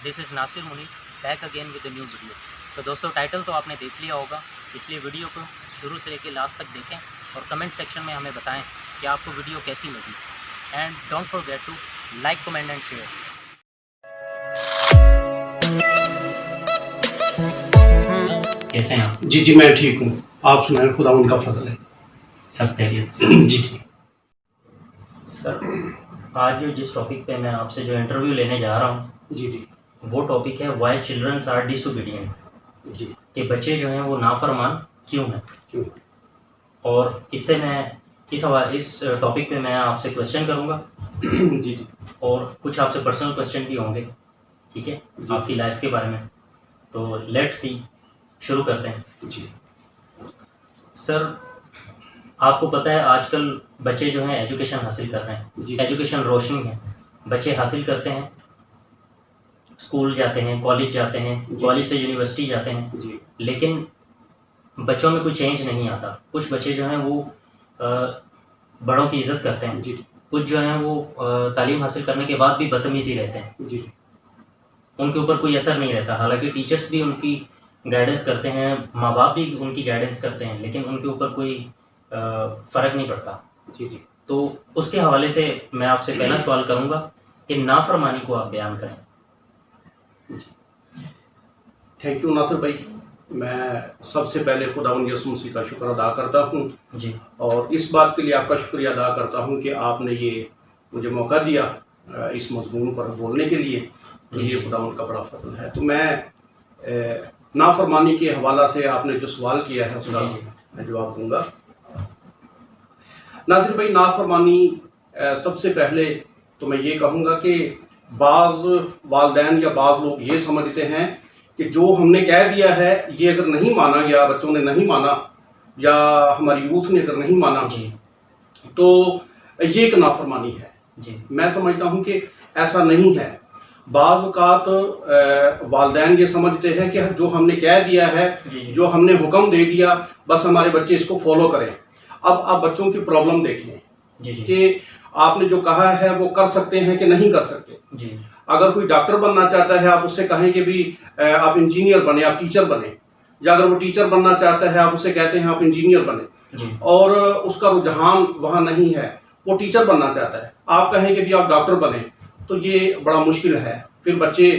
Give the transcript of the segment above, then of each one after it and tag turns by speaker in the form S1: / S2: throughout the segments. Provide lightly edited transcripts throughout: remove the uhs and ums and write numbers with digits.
S1: This is Nasir Munir back again with new video. तो दोस्तों title तो आपने देख लिया होगा, इसलिए वीडियो को शुरू से लेकर लास्ट तक देखें और कमेंट सेक्शन में हमें बताएं कि आपको वीडियो कैसी लगी। And don't forget to like, comment and share. कैसे हैं आप?
S2: जी मैं ठीक हूँ। आप सुनाएं, खुदा उनका फजल है।
S1: सब खैरियत?
S2: जी
S1: सर, आज जिस टॉपिक पे मैं आपसे जो इंटरव्यू लेने जा रहा हूँ
S2: जी
S1: वो टॉपिक है वाई चिल्ड्रंस आर डिसोबीडिएंट।
S2: जी
S1: कि बच्चे जो हैं वो नाफरमान क्यों हैं।
S2: क्यों?
S1: और इससे मैं इस टॉपिक पे मैं आपसे क्वेश्चन करूँगा
S2: जी
S1: और कुछ आपसे पर्सनल क्वेश्चन भी होंगे, ठीक है, आपकी लाइफ के बारे में। तो लेट्स सी, शुरू करते हैं।
S2: जी
S1: सर, आपको पता है आजकल बच्चे जो हैं एजुकेशन हासिल कर रहे हैं, एजुकेशन रोशनी है, बच्चे हासिल करते हैं, स्कूल जाते हैं, कॉलेज जाते हैं, कॉलेज से यूनिवर्सिटी जाते हैं, लेकिन बच्चों में कोई चेंज नहीं आता। कुछ बच्चे जो हैं वो बड़ों की इज़्ज़त करते हैं, कुछ जो हैं वो तालीम हासिल करने के बाद भी बदतमीज़ी रहते हैं, उनके ऊपर कोई असर नहीं रहता। हालांकि टीचर्स भी उनकी गाइडेंस करते हैं, माँ बाप भी उनकी गाइडेंस करते हैं, लेकिन उनके ऊपर कोई फ़र्क नहीं पड़ता। तो उसके हवाले से मैं आपसे पहला सवाल करूँगा कि नाफरमानी को आप बयान करें।
S2: थैंक यू नासिर भाई। मैं सबसे पहले खुदावंद यसू मसीह का शुक्र अदा करता हूँ
S1: जी, और
S2: इस बात के लिए आपका शुक्रिया अदा करता हूँ कि आपने ये मुझे मौका दिया इस मजमून पर बोलने के लिए। ये खुदावंद का बड़ा फजल है। तो मैं नाफरमानी के हवाला से आपने जो सवाल किया है उसका मैं जवाब दूंगा। नासिर भाई, नाफरमानी सबसे पहले तो मैं ये कहूँगा कि बाज़ वालिदैन या बाज़ लोग ये समझते हैं कि जो हमने कह दिया है ये अगर नहीं माना गया, बच्चों ने नहीं माना या हमारी यूथ ने अगर नहीं माना तो ये एक नाफरमानी है। मैं समझता हूँ कि ऐसा नहीं है। बाज़ औक़ात वालिदैन ये समझते हैं कि जो हमने कह दिया है, जो हमने हुक्म दे दिया, बस हमारे बच्चे इसको फॉलो करें। अब आप बच्चों की प्रॉब्लम देखें कि आपने जो कहा है वो कर सकते हैं कि नहीं कर सकते। अगर कोई डॉक्टर बनना चाहता है आप उससे कहें कि भी आप इंजीनियर बने, आप टीचर बने, या अगर वो टीचर बनना चाहता है आप उससे कहते हैं आप इंजीनियर बने, और उसका रुझान वहाँ नहीं है, वो टीचर बनना चाहता है, आप कहें कि भी आप डॉक्टर बने, तो ये बड़ा मुश्किल है। फिर बच्चे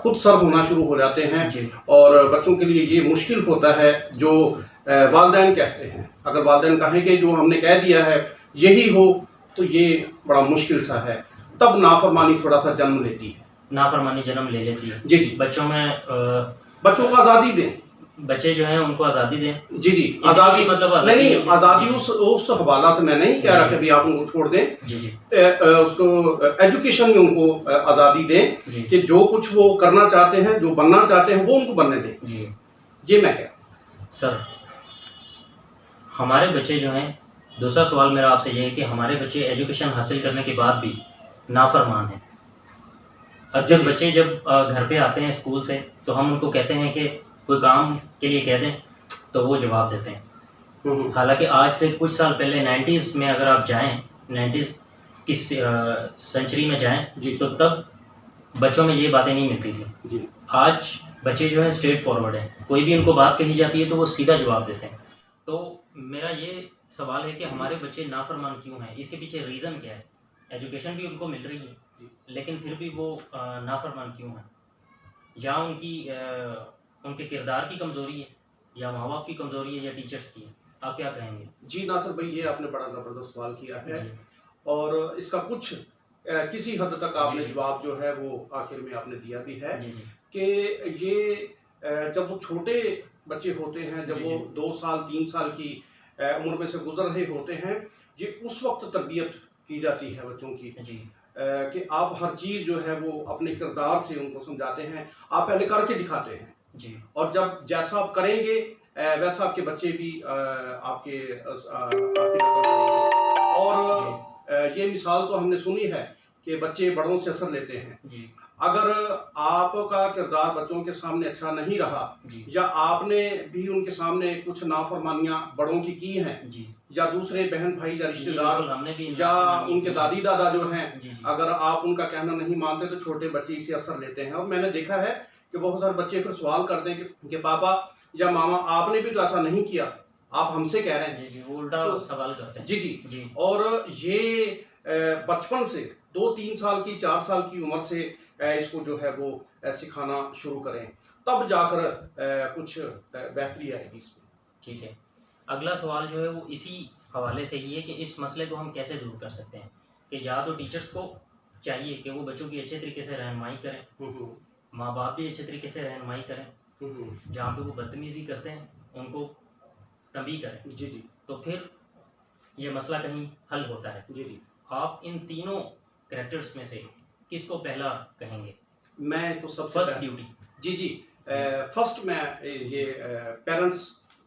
S2: खुद सर होना शुरू हो जाते हैं और बच्चों के लिए ये मुश्किल होता है जो वालिदैन कहते हैं। अगर वालिदैन कहें कि जो हमने कह दिया है यही हो, तो ये बड़ा मुश्किल सा है। तब नाफरमानी थोड़ा सा जन्म लेती है।
S1: नाफरमानी जन्म ले लेती है।
S2: जी
S1: बच्चों में
S2: बच्चों को आज़ादी दें।
S1: बच्चे जो हैं उनको आज़ादी दें।
S2: जी आज़ादी, मतलब नहीं आज़ादी उस हवाला से मैं नहीं कह रहा कि भी आप उनको छोड़ दें। उसको एजुकेशन में उनको आज़ादी दें कि जो कुछ वो करना चाहते हैं, जो बनना चाहते हैं, वो उनको बनने दें। ये मैं कह।
S1: सर, हमारे बच्चे जो हैं, दूसरा सवाल मेरा आपसे ये है कि हमारे बच्चे एजुकेशन हासिल करने के बाद भी नाफरमान हैं। अक्सर बच्चे जब घर पे आते हैं स्कूल से तो हम उनको कहते हैं कि कोई काम के लिए कह दें तो वो जवाब देते हैं। हालांकि आज से कुछ साल पहले 90s में अगर आप जाएं, 90s की सेंचुरी में जाएं तो तब बच्चों में ये बातें नहीं मिलती थी। आज बच्चे जो हैं स्ट्रेट फॉरवर्ड हैं, कोई भी उनको बात कही जाती है तो वो सीधा जवाब देते हैं। तो मेरा ये सवाल है कि हमारे बच्चे नाफरमान क्यों हैं, इसके पीछे रीज़न क्या है? एजुकेशन भी उनको मिल रही है लेकिन फिर भी वो नाफरमान क्यों हैं? या उनके किरदार की कमज़ोरी है, या माँ बाप की कमज़ोरी है, या टीचर्स की है? आप क्या कहेंगे?
S2: जी नासिर भाई, ये आपने बड़ा ज़बरदस्त सवाल किया है और इसका कुछ किसी हद तक आपने जवाब जो है वो आखिर में आपने दिया भी है कि ये जब वो छोटे बच्चे होते हैं, जब वो 2 साल 3 साल की उम्र में से गुजर रहे होते हैं, ये उस वक्त तरबियत की जाती है बच्चों की कि आप हर चीज़ जो है वो अपने किरदार से उनको समझाते हैं, आप पहले करके दिखाते हैं और जब जैसा आप करेंगे वैसा आपके बच्चे भी आपके और ये मिसाल तो हमने सुनी है कि बच्चे बड़ों से असर लेते हैं। अगर आपका किरदार बच्चों के सामने अच्छा नहीं रहा
S1: जी
S2: या आपने भी उनके सामने कुछ नाफरमानियां बड़ों की हैं
S1: जी
S2: या दूसरे बहन भाई या
S1: जी,
S2: रिश्तेदार
S1: बिल्कुल, हमने भी
S2: या
S1: नाफरमानी
S2: उनके
S1: की।
S2: दादी दादा जो हैं,
S1: जी जी
S2: अगर आप उनका कहना नहीं मानते तो छोटे बच्चे इसे असर लेते हैं। और मैंने देखा है कि बहुत सारे बच्चे फिर सवाल करते हैं कि पापा या मामा आपने भी तो ऐसा नहीं किया, आप हमसे कह रहे हैं।
S1: जी जी, वो उल्टा
S2: तो
S1: सवाल करते हैं।
S2: जी जी
S1: जी
S2: और ये बचपन से 2-3 साल की 4 साल की उम्र से इसको जो है वो सिखाना शुरू करें, तब जाकर कुछ बेहतरी आएगी इसमें।
S1: ठीक है। अगला सवाल जो है वो इसी हवाले से ही है कि इस मसले को हम कैसे दूर कर सकते हैं कि या तो टीचर्स को चाहिए कि वो बच्चों की अच्छे तरीके से रहनुमाई करें,
S2: हम्म
S1: माँ बाप भी अच्छे तरीके से रहनुमाई करें,
S2: हम्म
S1: जहाँ पे वो बदतमीज़ी करते हैं उनको तंबीह करें,
S2: जी जी
S1: तो फिर ये मसला कहीं हल होता है।
S2: जी जी
S1: आप इन तीनों कैरेक्टर्स में से किसको पहला कहेंगे?
S2: मैं तो सबसे
S1: फर्स्ट ड्यूटी।
S2: जी जी फर्स्ट मैं ये पेरेंट्स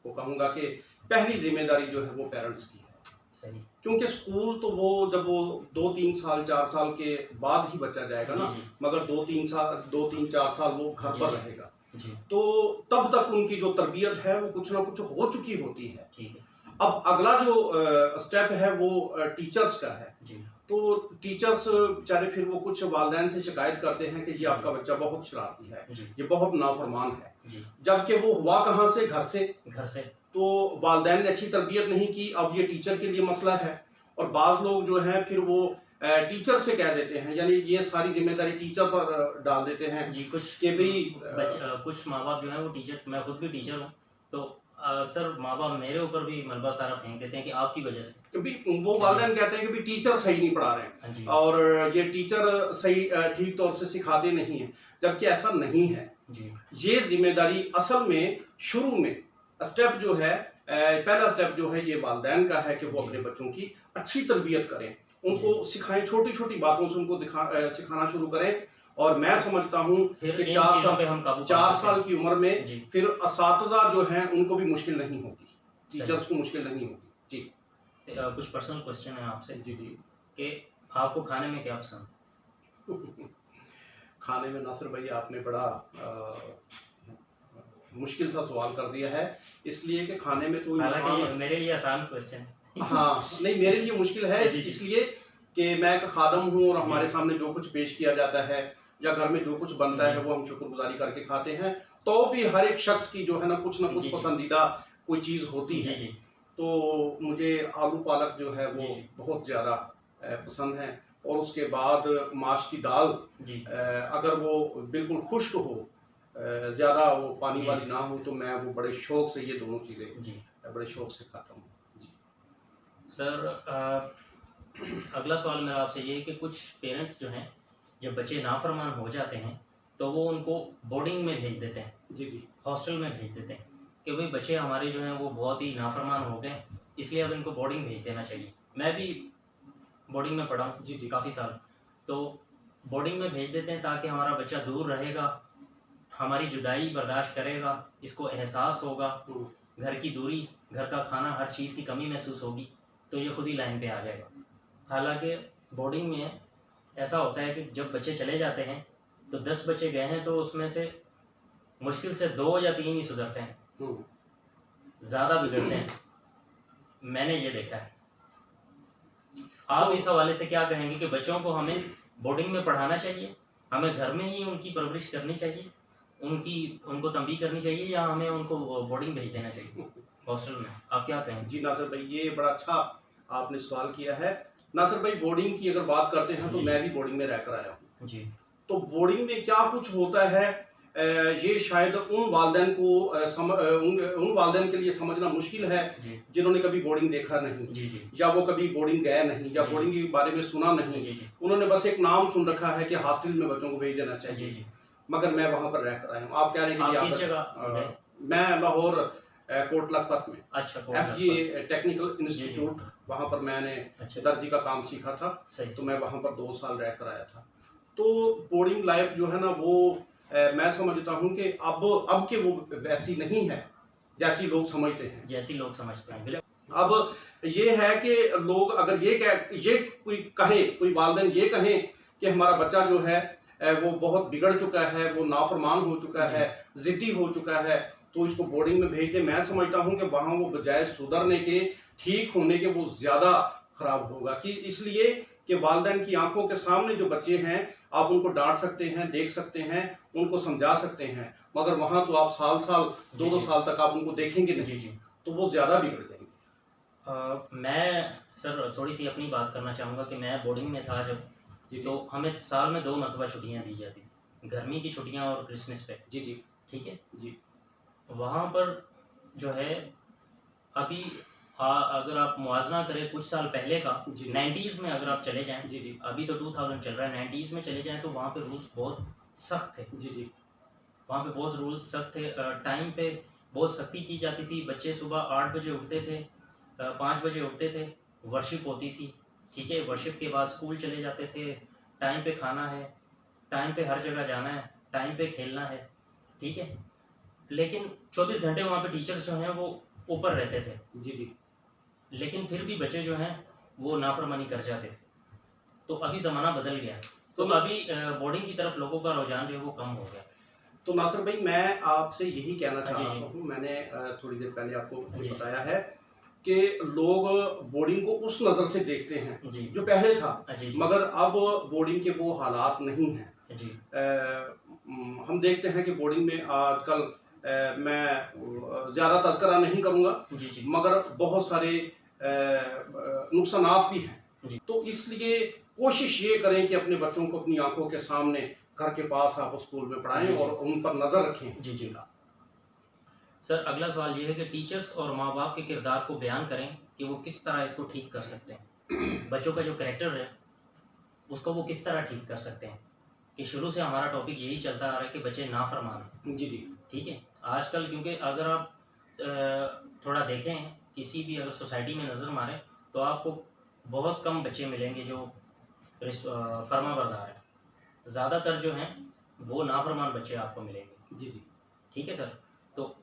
S2: को कहूँगा कि पहली जिम्मेदारी जो है वो पेरेंट्स की है,
S1: सही।
S2: क्योंकि स्कूल तो वो जब वो 2-3 साल 4 साल के बाद ही बच्चा जाएगा ना,
S1: जी, जी।
S2: मगर 2-3 4 साल वो घर
S1: जी,
S2: पर
S1: जी।
S2: रहेगा,
S1: जी
S2: तो तब तक उनकी जो तरबियत है वो कुछ ना कुछ हो चुकी होती है।
S1: ठीक है।
S2: अब अगला जो स्टेप है वो टीचर्स का है।
S1: जी
S2: तो टीचर्स बेचारे फिर वो कुछ वालिदैन से शिकायत करते हैं कि ये आपका बच्चा बहुत शरारती है,
S1: जी
S2: ये बहुत नाफरमान है,
S1: जी,
S2: जबकि वो हुआ कहाँ से, घर से।
S1: घर से।
S2: तो वालिदैन ने अच्छी तरबियत नहीं की, अब ये टीचर के लिए मसला है। और बाज़ लोग जो हैं फिर वो टीचर से कह देते हैं, यानी ये सारी जिम्मेदारी टीचर पर डाल देते हैं
S1: जी, कुछ
S2: कि भाई
S1: कुछ माँ बाप जो है वो टीचर, मैं खुद भी टीचर हूँ, तो अक्सर माँ बाप मेरे ऊपर भी मलबा सारा फेंक देते हैं कि आपकी वजह से।
S2: क्योंकि वो वालिदैन कहते हैं कि भाई टीचर सही नहीं पढ़ा रहे
S1: हाँ जी
S2: हैं और ये टीचर सही ठीक तौर से सिखाते नहीं हैं, जबकि ऐसा नहीं है।
S1: जी
S2: ये जिम्मेदारी असल में शुरू में स्टेप जो है पहला स्टेप जो है ये वालिदैन का है कि वो अपने बच्चों की अच्छी तरबियत करें, उनको सिखाएं, छोटी छोटी बातों से उनको सिखाना शुरू करें। और मैं समझता हूँ
S1: फिर
S2: कि
S1: इन
S2: 4
S1: चीज़ों पे हम काबू पा
S2: 4
S1: सकते
S2: साल
S1: हैं।
S2: की उम्र में
S1: जी
S2: फिर असातिज़ा जो हैं उनको भी मुश्किल नहीं होगी,
S1: सही।
S2: टीचर्स को मुश्किल नहीं होगी। जी
S1: कुछ पर्सनल क्वेश्चन है आपसे
S2: जी जी
S1: कि आपको खाने में क्या पसंद?
S2: खाने में नासिर भाई आपने बड़ा मुश्किल सा सवाल कर दिया है, इसलिए कि खाने में तो
S1: हालांकि ये
S2: इंसान
S1: मेरे लिए आसान क्वेश्चन है।
S2: हाँ नहीं मेरे लिए मुश्किल है
S1: जी, जी।
S2: इसलिए कि मैं एक खादम हूँ और हमारे सामने जो कुछ पेश किया जाता है या घर में जो कुछ बनता है वो हम शुक्रगुजारी करके खाते हैं। तो भी हर एक शख्स की जो है ना कुछ
S1: जी, जी।
S2: पसंदीदा कोई चीज़ होती
S1: जी
S2: है।
S1: जी
S2: तो मुझे आलू पालक जो है वो
S1: जी, जी।
S2: बहुत ज़्यादा पसंद है। और उसके बाद माश की दाल,
S1: जी
S2: अगर वो बिल्कुल खुश्क हो, ज़्यादा वो पानी
S1: जी।
S2: वाली ना हो, तो मैं वो बड़े शौक से ये दोनों चीज़ें
S1: जी
S2: बड़े शौक से खाता हूँ। जी
S1: सर, अगला सवाल मेरा आपसे ये है कि कुछ पेरेंट्स जो हैं जब बच्चे नाफरमान हो जाते हैं तो वो उनको बोर्डिंग में भेज देते हैं,
S2: जी जी
S1: हॉस्टल में भेज देते हैं कि भाई बच्चे हमारे जो हैं वो बहुत ही नाफरमान हो गए, इसलिए अब इनको बोर्डिंग भेज देना चाहिए। मैं भी बोर्डिंग में पढ़ा हूँ
S2: जी, जी।
S1: काफ़ी साल, तो बोर्डिंग में भेज देते हैं ताकि हमारा बच्चा दूर रहेगा, हमारी जुदाई बर्दाश्त करेगा, इसको एहसास होगा, घर की दूरी, घर का खाना, हर चीज़ की कमी महसूस होगी, तो ये खुद ही लाइन पे आ जाएगा। हालांकि बोर्डिंग में ऐसा होता है कि जब बच्चे चले जाते हैं तो 10 बच्चे गए हैं तो उसमें से मुश्किल से 2 या 3 ही सुधरते हैं, ज़्यादा बिगड़ते हैं। मैंने ये देखा है। आप इस हवाले से क्या कहेंगे कि बच्चों को हमें बोर्डिंग में पढ़ाना चाहिए, हमें घर में ही उनकी परवरिश करनी चाहिए, उनको तंबीह करनी चाहिए, या हमें उनको बोर्डिंग भेज देना चाहिए हॉस्टल में? आप क्या कहेंगे?
S2: जी नासिर भाई ये बड़ा अच्छा आपने सवाल किया है। नासिर भाई बोर्डिंग की अगर बात करते हैं तो
S1: जी।
S2: मैं भी बोर्डिंग में रहकर आया हूँ।
S1: जी
S2: तो बोर्डिंग में क्या कुछ होता है ये शायद उन वालिदैन को उन वालिदैन के लिए समझना मुश्किल है
S1: जी
S2: जिन्होंने कभी बोर्डिंग देखा नहीं,
S1: जी जी
S2: या वो कभी बोर्डिंग गए नहीं, या
S1: जी।
S2: बोर्डिंग के बारे में सुना नहीं।
S1: जी जी
S2: उन्होंने बस एक नाम सुन रखा है कि हॉस्टल में बच्चों को भेज देना
S1: जी
S2: चाहिए।
S1: जी।
S2: मगर मैं वहां पर रहकर आया हूँ। आप कह रहे हैं कि
S1: आप
S2: जी,
S1: किस जगह
S2: आप
S1: गए?
S2: मैं लाहौर कोट लखपत में
S1: अच्छा, कोई
S2: FGA टेक्निकल
S1: जी।
S2: इंस्टीट्यूट, वहाँ पर मैंने
S1: अच्छा।
S2: दर्जी का काम सीखा था।
S1: सही
S2: तो मैं वहाँ पर 2 साल रहकर आया था। तो बोर्डिंग लाइफ जो है ना वो मैं समझता हूँ कि अब के वो वैसी नहीं है जैसी लोग समझते हैं।
S1: जैसी लोग समझते हैं, बिल्कुल।
S2: अब ये है कि लोग अगर ये कोई वालिदैन ये कहें कि हमारा बच्चा जो है वो बहुत बिगड़ चुका है, वो नाफरमान हो चुका है, ज़िद्दी हो चुका है, तो इसको बोर्डिंग में भेज दें। मैं समझता हूँ कि वहाँ वो बजाय सुधरने के, ठीक होने के, वो ज़्यादा ख़राब होगा। कि इसलिए कि वालिदैन की आंखों के सामने जो बच्चे हैं, आप उनको डांट सकते हैं, देख सकते हैं, उनको समझा सकते हैं, मगर वहाँ तो आप साल-साल, 2-2 साल तक आप उनको देखेंगे नहीं, तो वो ज़्यादा बिगड़ जाएंगे।
S1: मैं सर थोड़ी सी अपनी बात करना चाहूँगा कि मैं बोर्डिंग में था जब, तो हमें साल में 2 मरतबा छुट्टियाँ दी जाती थी, गर्मी की छुट्टियाँ और क्रिसमस पे।
S2: जी।
S1: ठीक है।
S2: जी।
S1: वहाँ पर जो है अभी अगर आप मुआवजा करें कुछ साल पहले का, 90s में अगर आप चले जाएं,
S2: जी।
S1: अभी तो 2000 चल रहा है, 90s में चले जाएं तो वहाँ पे रूल्स बहुत सख्त थे।
S2: जी।
S1: वहाँ पे बहुत रूल्स सख्त थे, टाइम पे बहुत सख्ती की जाती थी। बच्चे सुबह 8 बजे उठते थे, 5 बजे उठते थे, वर्शिप होती थी। ठीक है, वर्शिप के बाद स्कूल चले जाते थे, टाइम पे खाना है, टाइम पे हर जगह जाना है, टाइम पे खेलना है। ठीक है, लेकिन 24 घंटे वहाँ पे टीचर्स जो हैं वो ऊपर रहते थे।
S2: जी।
S1: लेकिन फिर भी बच्चे जो हैं वो नाफरमानी कर जाते थे। तो अभी ज़माना बदल गया, तो अभी बोर्डिंग की तरफ लोगों का रुझान जो है वो कम हो गया।
S2: तो नासिर भाई, मैं आपसे यही कहना
S1: जी,
S2: चाह
S1: जी।
S2: रहा हूँ, मैंने थोड़ी देर पहले आपको
S1: जी।
S2: ये बताया है कि लोग बोर्डिंग को उस नज़र से देखते हैं
S1: जी।
S2: जो पहले था,
S1: जी, जी।
S2: मगर अब बोर्डिंग के वो हालात नहीं हैं।
S1: जी।
S2: हम देखते हैं कि बोर्डिंग में आजकल, मैं ज़्यादा तज़किरा नहीं करूँगा,
S1: जी, जी।
S2: मगर बहुत सारे नुकसानात भी हैं।
S1: जी।
S2: तो इसलिए कोशिश ये करें कि अपने बच्चों को अपनी आंखों के सामने, घर के पास आप स्कूल में पढ़ाएं
S1: जी, जी।
S2: और उन पर नज़र रखें।
S1: जी, जी। सर अगला सवाल ये है कि टीचर्स और माँ बाप के किरदार को बयान करें कि वो किस तरह इसको ठीक कर सकते हैं। बच्चों का जो करैक्टर है उसको वो किस तरह ठीक कर सकते हैं। कि शुरू से हमारा टॉपिक यही चलता आ रहा है कि बच्चे नाफरमान हैं।
S2: जी।
S1: ठीक है, आजकल क्योंकि अगर आप थोड़ा देखें, किसी भी अगर सोसाइटी में नज़र मारें तो आपको बहुत कम बच्चे मिलेंगे जो फर्माबरदार हैं। ज़्यादातर जो हैं वो नाफरमान बच्चे आपको मिलेंगे।
S2: जी।
S1: ठीक है सर, तो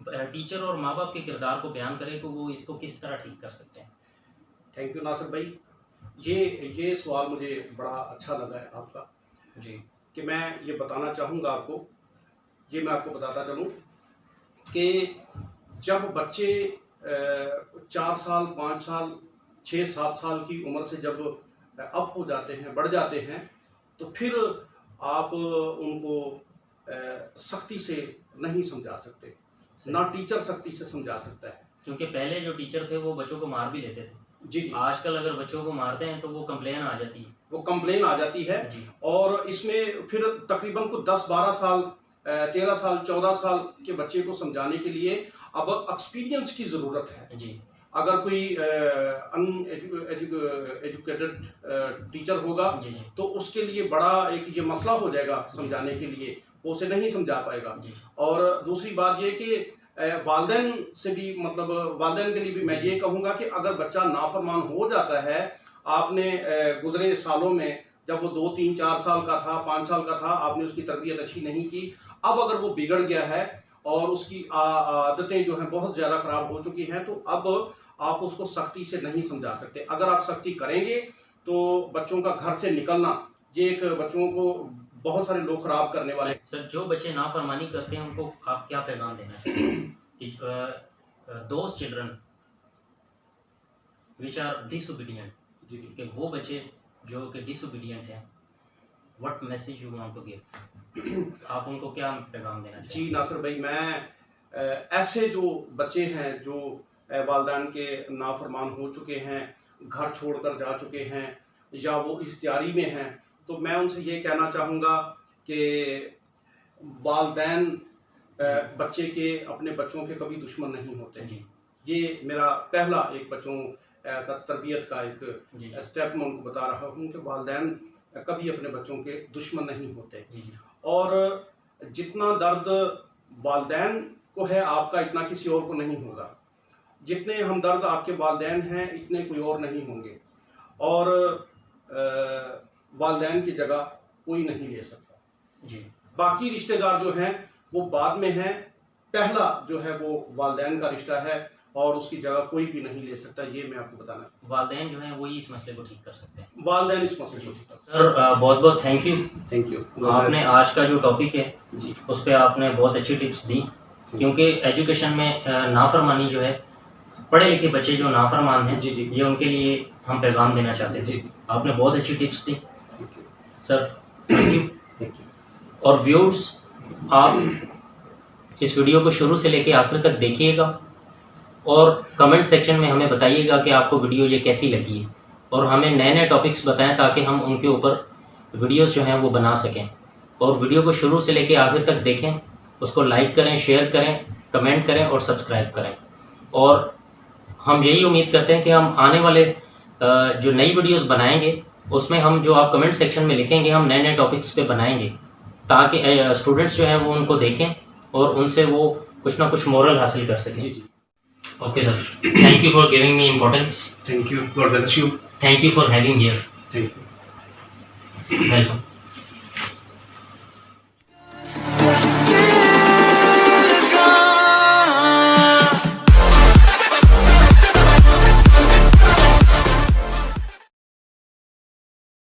S1: टीचर और माँ बाप के किरदार को बयान करें कि वो इसको किस तरह ठीक कर सकते हैं।
S2: थैंक यू नासिर भाई, ये सवाल मुझे बड़ा अच्छा लगा है आपका।
S1: जी।
S2: कि मैं ये बताना चाहूँगा आपको, ये मैं आपको बताता चलूँ कि जब बच्चे 4 साल, 5 साल, 6-7 साल की उम्र से जब अप हो जाते हैं, बढ़ जाते हैं, तो फिर आप उनको सख्ती से नहीं समझा सकते, ना टीचर सख्ती से समझा सकता है।
S1: क्योंकि पहले जो टीचर थे वो बच्चों को मार भी लेते थे।
S2: जी।
S1: आजकल अगर बच्चों को मारते हैं तो वो कंप्लेन आ जाती है।
S2: वो कंप्लेन आ जाती है।
S1: जी।
S2: और इसमें फिर तकरीबन को 10-12 साल, 13 साल, 14 साल के बच्चे को समझाने के लिए अब एक्सपीरियंस की ज़रूरत है।
S1: जी।
S2: अगर कोई एजुकेटेड टीचर होगा,
S1: जी, जी।
S2: तो उसके लिए बड़ा एक ये मसला हो जाएगा समझाने के लिए, वो उसे नहीं समझा पाएगा।
S1: जी।
S2: और दूसरी बात ये कि वालिदैन से भी, मतलब वालिदैन के लिए भी मैं ये कहूँगा कि अगर बच्चा नाफरमान हो जाता है, आपने गुज़रे सालों में जब वो 2, 3, 4 साल का था, 5 साल का था, आपने उसकी तरबियत अच्छी नहीं की, अब अगर वो बिगड़ गया है और उसकी आदतें जो हैं बहुत ज़्यादा ख़राब हो चुकी हैं, तो अब आप उसको सख्ती से नहीं समझा सकते। अगर आप सख्ती करेंगे तो बच्चों का घर से निकलना, ये एक बच्चों को बहुत सारे लोग ख़राब करने वाले।
S1: सर जो बच्चे नाफरमानी करते हैं उनको आप क्या पैगाम देना चाहिए कि those children which are disobedient, कि वो बच्चे जो कि डिसोबीडियंट हैं, what message you want to give, आप उनको क्या पैगाम देना चाहिए।
S2: जी नासिर भाई, मैं ऐसे जो बच्चे हैं जो वालिदैन के नाफरमान हो चुके हैं, घर छोड़कर जा चुके हैं, या वो इस तैयारी में हैं, तो मैं उनसे ये कहना चाहूँगा कि वालिदैन बच्चे के, अपने बच्चों के कभी दुश्मन नहीं होते।
S1: जी।
S2: ये मेरा पहला एक बच्चों का तरबियत का एक
S1: जी।
S2: स्टेप मैं उनको बता रहा हूँ कि वालिदैन कभी अपने बच्चों के दुश्मन नहीं होते।
S1: जी।
S2: और जितना दर्द वालिदैन को है आपका, इतना किसी और को नहीं होगा। जितने हमदर्द आपके वालिदैन हैं, इतने कोई और नहीं होंगे। और वालिदैन की जगह कोई नहीं ले सकता।
S1: जी।
S2: बाकी रिश्तेदार जो हैं वो बाद में हैं, पहला जो है वो वालिदैन का रिश्ता है, और उसकी जगह कोई भी नहीं ले सकता, ये मैं आपको बताना
S1: वालिदैन जो हैं वही इस मसले को ठीक कर सकते हैं।
S2: वालिदैन इस मसले को ठीक करते
S1: सर बहुत बहुत थैंक यू।
S2: हैं। Thank you.
S1: आपने आज का जो टॉपिक है
S2: जी
S1: उस पर आपने बहुत अच्छी टिप्स दी, क्योंकि एजुकेशन में नाफरमानी जो है, पढ़े लिखे बच्चे जो नाफरमान हैं,
S2: जी जी
S1: ये उनके लिए हम पैगाम देना चाहते थे।
S2: जी
S1: आपने बहुत अच्छी tips the
S2: thank you
S1: sir, thank you.
S2: Thank you.
S1: और व्यूअर्स, आप इस वीडियो को शुरू से लेकर आखिर तक देखिएगा और कमेंट सेक्शन में हमें बताइएगा कि आपको वीडियो ये कैसी लगी है, और हमें नए नए टॉपिक्स बताएं ताकि हम उनके ऊपर वीडियोस जो हैं वो बना सकें। और वीडियो को शुरू से लेकर आखिर तक देखें, उसको लाइक करें, शेयर करें, कमेंट करें और सब्सक्राइब करें। और हम यही उम्मीद करते हैं कि हम आने वाले जो नई वीडियोस बनाएंगे उसमें हम जो आप कमेंट सेक्शन में लिखेंगे हम नए नए टॉपिक्स पे बनाएंगे, ताकि स्टूडेंट्स जो हैं वो उनको देखें और उनसे वो कुछ ना कुछ मोरल हासिल कर सकें।
S2: जी जी
S1: okay sir, thank you for giving me importance.
S2: Thank you. God bless you.
S1: Thank you for having here.
S2: Thank you.
S1: Welcome.